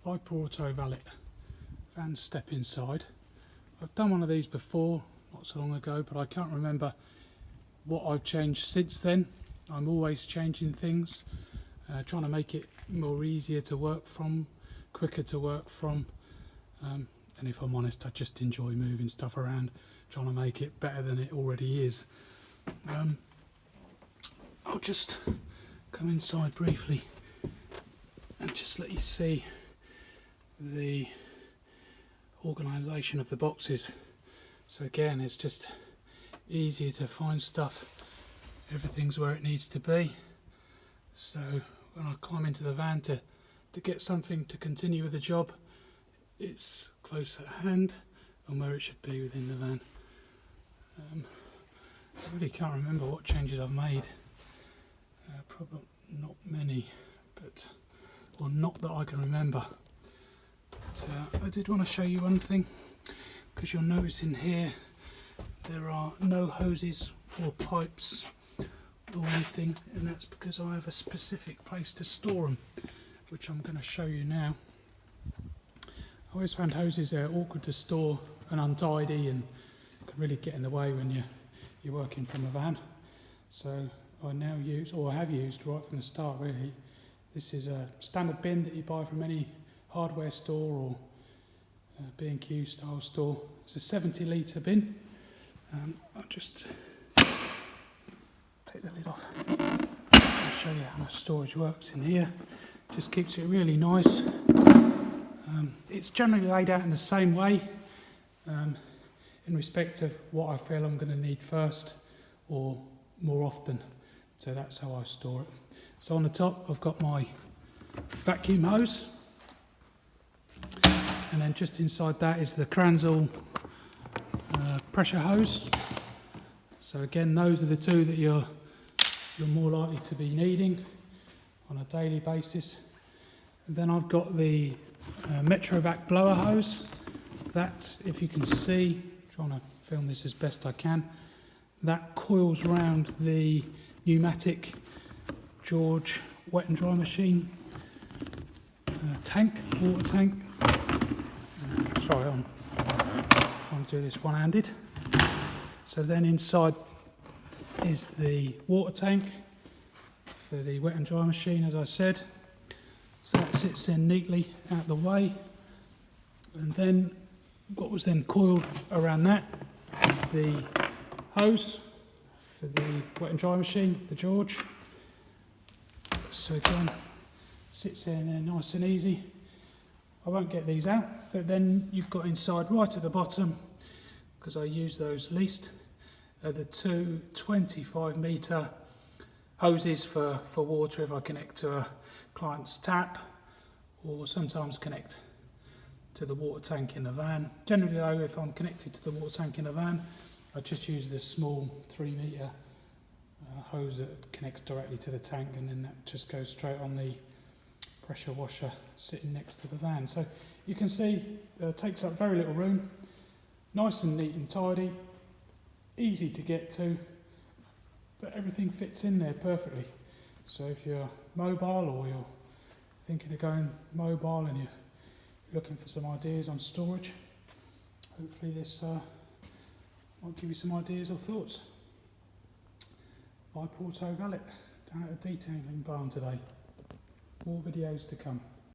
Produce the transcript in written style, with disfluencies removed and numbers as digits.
Auto Valet van step inside. I've done one of these before, not so long ago, but I can't remember what I've changed since then. I'm always changing things, trying to make it more easier to work from, quicker to work from, and if I'm honest, I just enjoy moving stuff around, trying to make it better than it already is. I'll just come inside briefly and just let you see the organisation of the boxes. So again, it's just easier to find stuff. Everything's where it needs to be. So when I climb into the van to get something to continue with the job, it's close at hand and where it should be within the van. I really can't remember what changes I've made. Probably not many, or not that I can remember. But I did want to show you one thing, because you'll notice in here there are no hoses or pipes or anything, and that's because I have a specific place to store them, which I'm going to show you now. I always found hoses are awkward to store and untidy and can really get in the way when you're working from a van. So I now use, or have used right from the start really, this is a standard bin that you buy from any hardware store or B&Q style store. It's a 70 litre bin. I'll just take the lid off. I'll show you how my storage works in here. Just keeps it really nice. It's generally laid out in the same way in respect of what I feel I'm going to need first or more often. So that's how I store it. So on the top I've got my vacuum hose, and then just inside that is the Kranzel pressure hose. So again, those are the two that you're more likely to be needing on a daily basis. And then I've got the Metrovac blower hose. That, if you can see, trying to film this as best I can, that coils round the pneumatic George wet and dry machine tank, water tank. Sorry, I'm trying to do this one-handed. So then inside is the water tank for the wet and dry machine, as I said. So that sits in neatly out the way. And then what was then coiled around that is the hose for the wet and dry machine, the George. So again, sits there and there nice and easy. I won't get these out, but then you've got inside right at the bottom, because I use those least, the two 25 metre hoses for water if I connect to a client's tap, or sometimes connect to the water tank in the van. Generally though, if I'm connected to the water tank in the van, I just use this small 3 metre hose that connects directly to the tank, and then that just goes straight on the pressure washer sitting next to the van. So you can see it takes up very little room, nice and neat and tidy, easy to get to, but everything fits in there perfectly. So if you're mobile, or you're thinking of going mobile and you're looking for some ideas on storage, hopefully this might give you some ideas or thoughts. By Auto Valet down at the detailing barn today. More videos to come.